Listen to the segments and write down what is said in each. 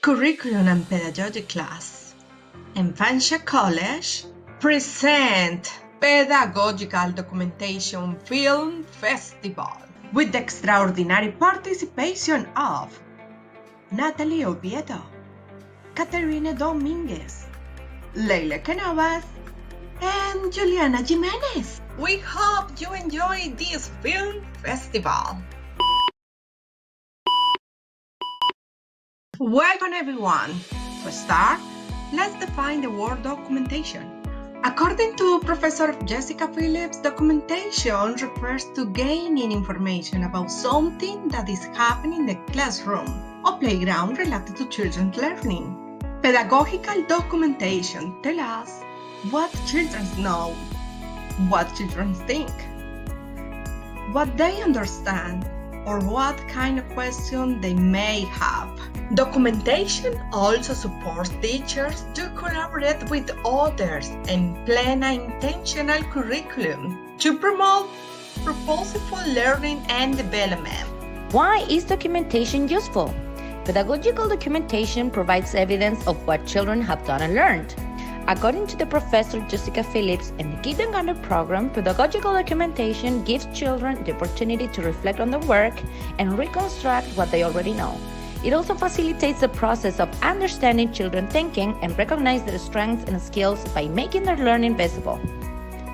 Curriculum and Pedagogy class. Infantia College present Pedagogical Documentation Film Festival with the extraordinary participation of Natalie Oviedo, Caterina Dominguez, Leila Canovas, and Juliana Jimenez. We hope you enjoy this film festival. Welcome everyone. To start, let's define the word documentation. According to Professor Jessica Phillips, documentation refers to gaining information about something that is happening in the classroom or playground related to children's learning. Pedagogical documentation tells us what children know, what children think, what they understand, or what kind of question they may have. Documentation also supports teachers to collaborate with others and plan an intentional curriculum to promote purposeful learning and development. Why is documentation useful? Pedagogical documentation provides evidence of what children have done and learned. According to the Professor Jessica Phillips and the Kindergarten program, pedagogical documentation gives children the opportunity to reflect on their work and reconstruct what they already know. It also facilitates the process of understanding children's thinking and recognize their strengths and skills by making their learning visible.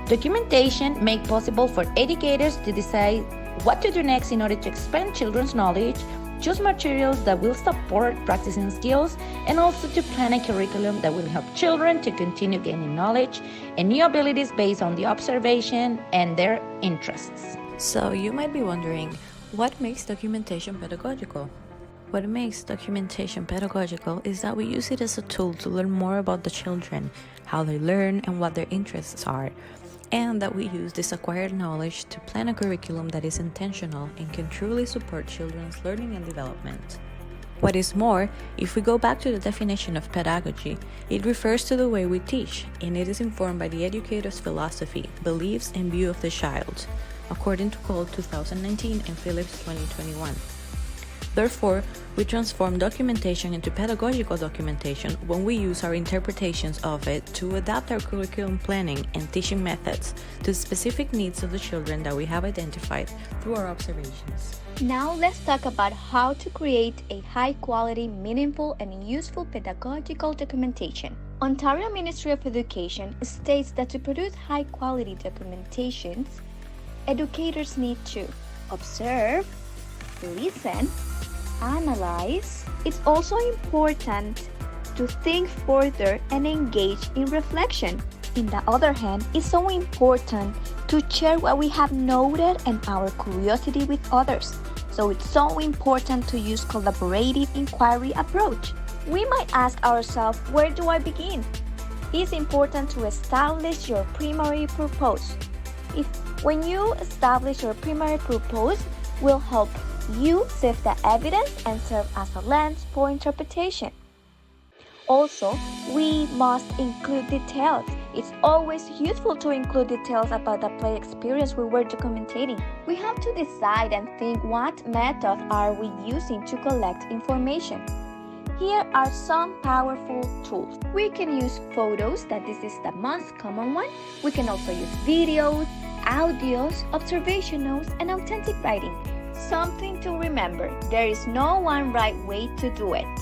Documentation makes possible for educators to decide what to do next in order to expand children's knowledge, choose materials that will support practicing skills, and also to plan a curriculum that will help children to continue gaining knowledge and new abilities based on the observation and their interests. So you might be wondering, what makes documentation pedagogical? What makes documentation pedagogical is that we use it as a tool to learn more about the children, how they learn and what their interests are, and that we use this acquired knowledge to plan a curriculum that is intentional and can truly support children's learning and development. What is more, if we go back to the definition of pedagogy, it refers to the way we teach, and it is informed by the educator's philosophy, beliefs, and view of the child, according to Cole 2019 and Phillips 2021. Therefore, we transform documentation into pedagogical documentation when we use our interpretations of it to adapt our curriculum planning and teaching methods to the specific needs of the children that we have identified through our observations. Now let's talk about how to create a high-quality, meaningful, and useful pedagogical documentation. Ontario Ministry of Education states that to produce high-quality documentations, educators need to observe, listen, analyze. It's also important to think further and engage in reflection. On the other hand, it's so important to share what we have noted and our curiosity with others. So it's so important to use collaborative inquiry approach. We might ask ourselves, where do I begin? It's important to establish your primary purpose. When you establish your primary purpose, will help you sift the evidence and serve as a lens for interpretation. Also, we must include details. It's always useful to include details about the play experience we were documenting. We have to decide and think what method are we using to collect information. Here are some powerful tools. We can use photos, that this is the most common one. We can also use videos, audios, observation notes, and authentic writing. Something to remember, there is no one right way to do it.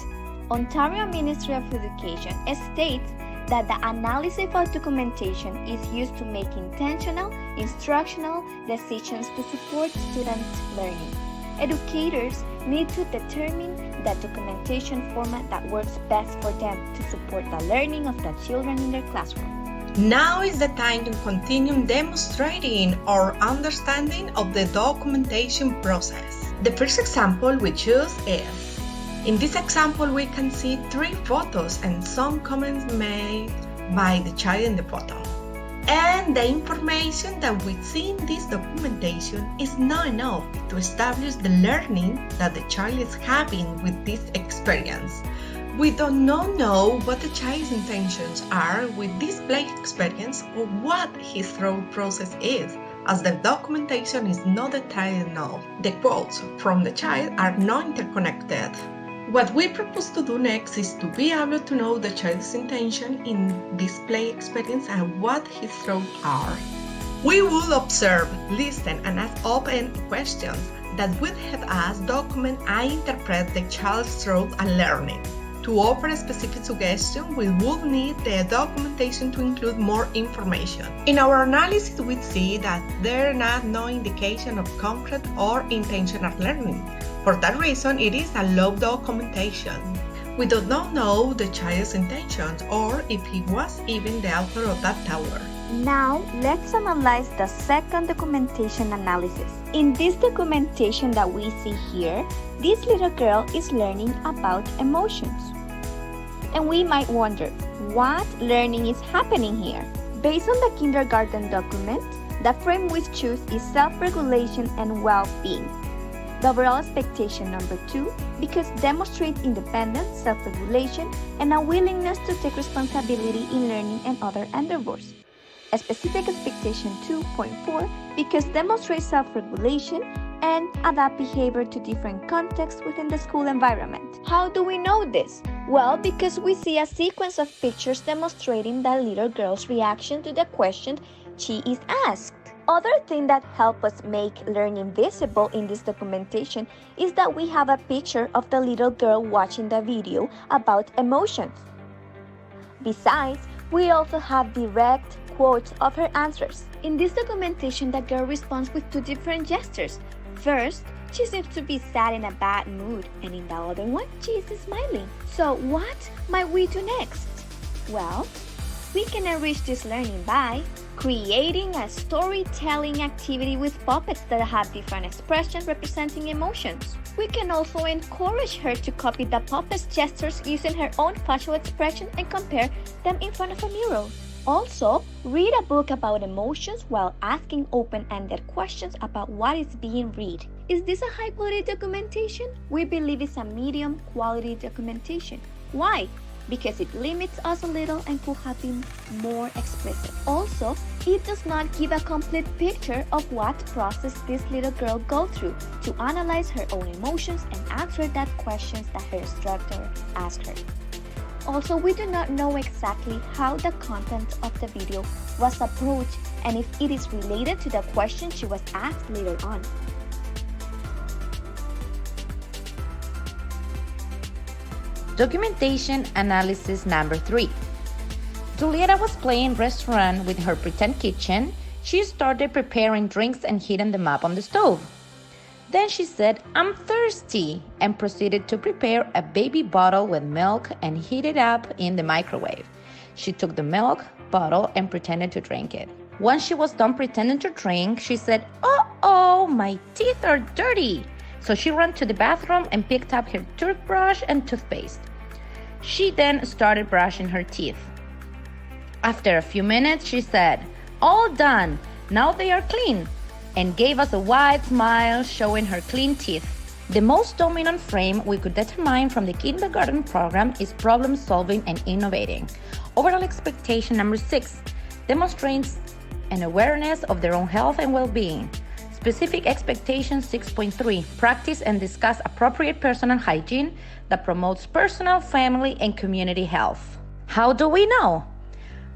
Ontario Ministry of Education states that the analysis of documentation is used to make intentional, instructional decisions to support students' learning. Educators need to determine the documentation format that works best for them to support the learning of the children in their classroom. Now is the time to continue demonstrating our understanding of the documentation process. The first example we choose is, in this example we can see 3 photos and some comments made by the child in the photo. And the information that we see in this documentation is not enough to establish the learning that the child is having with this experience. We do not know what the child's intentions are with this play experience or what his thought process is, as the documentation is not detailed enough. The quotes from the child are not interconnected. What we propose to do next is to be able to know the child's intention in this play experience and what his thoughts are. We will observe, listen, and ask open-ended questions that would help us document and interpret the child's thoughts and learning. To offer a specific suggestion, we will need the documentation to include more information. In our analysis, we see that there is no indication of concrete or intentional learning. For that reason, it is a low documentation. We do not know the child's intentions or if he was even the author of that tower. Now, let's analyze the second documentation analysis. In this documentation that we see here, this little girl is learning about emotions. And we might wonder, what learning is happening here? Based on the kindergarten document, the frame we choose is self-regulation and well-being. The overall expectation number 2, because demonstrate independence, self-regulation, and a willingness to take responsibility in learning and other endeavors. A specific expectation 2.4, because demonstrate self-regulation and adapt behavior to different contexts within the school environment. How do we know this? Well, because we see a sequence of pictures demonstrating the little girl's reaction to the question she is asked. Other thing that help us make learning visible in this documentation is that we have a picture of the little girl watching the video about emotions. Besides, we also have direct quotes of her answers. In this documentation, the girl responds with 2 different gestures. First, she seems to be sad in a bad mood, and in the other one, she is smiling. So what might we do next? Well, we can enrich this learning by creating a storytelling activity with puppets that have different expressions representing emotions. We can also encourage her to copy the puppet's gestures using her own facial expression and compare them in front of a mirror. Also, read a book about emotions while asking open-ended questions about what is being read. Is this a high-quality documentation? We believe it's a medium-quality documentation. Why? Because it limits us a little and could have been more explicit. Also, it does not give a complete picture of what process this little girl goes through to analyze her own emotions and answer that questions that her instructor asked her. Also, we do not know exactly how the content of the video was approached and if it is related to the question she was asked later on. Documentation analysis number 3. Julieta was playing restaurant with her pretend kitchen. She started preparing drinks and heating them up on the stove. Then she said, "I'm thirsty," and proceeded to prepare a baby bottle with milk and heat it up in the microwave. She took the milk bottle and pretended to drink it. Once she was done pretending to drink, she said, "Uh-oh, my teeth are dirty." So she ran to the bathroom and picked up her toothbrush and toothpaste. She then started brushing her teeth. After a few minutes, she said, "All done, now they are clean," and gave us a wide smile showing her clean teeth. The most dominant frame we could determine from the kindergarten program is problem solving and innovating. Overall expectation number 6 demonstrates an awareness of their own health and well-being. Specific expectation 6.3 practice and discuss appropriate personal hygiene that promotes personal, family, and community health. How do we know?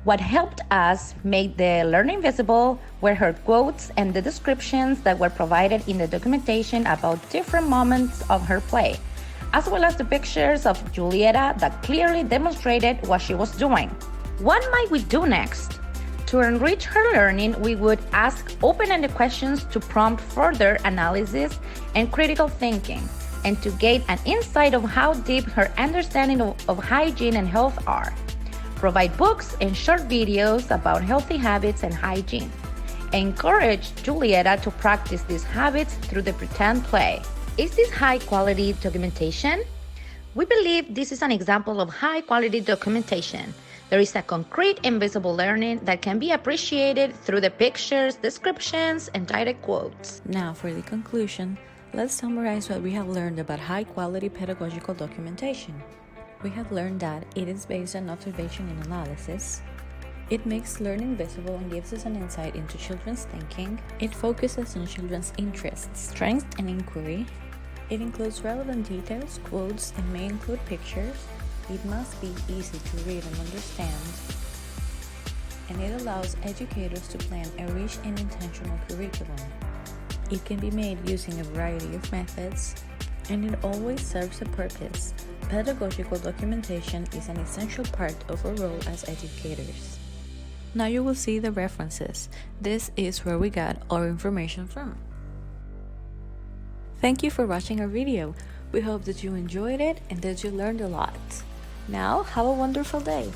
What helped us make the learning visible were her quotes and the descriptions that were provided in the documentation about different moments of her play, as well as the pictures of Julieta that clearly demonstrated what she was doing. What might we do next? To enrich her learning, we would ask open-ended questions to prompt further analysis and critical thinking, and to gain an insight of how deep her understanding of hygiene and health are. Provide books and short videos about healthy habits and hygiene. Encourage Julieta to practice these habits through the pretend play. Is this high-quality documentation? We believe this is an example of high-quality documentation. There is a concrete and visible learning that can be appreciated through the pictures, descriptions, and direct quotes. Now, for the conclusion, let's summarize what we have learned about high-quality pedagogical documentation. We have learned that it is based on observation and analysis. It makes learning visible and gives us an insight into children's thinking. It focuses on children's interests, strengths, and inquiry. It includes relevant details, quotes, and may include pictures. It must be easy to read and understand. And it allows educators to plan a rich and intentional curriculum. It can be made using a variety of methods, and it always serves a purpose. Pedagogical documentation is an essential part of our role as educators. Now you will see the references. This is where we got our information from. Thank you for watching our video. We hope that you enjoyed it and that you learned a lot. Now, have a wonderful day.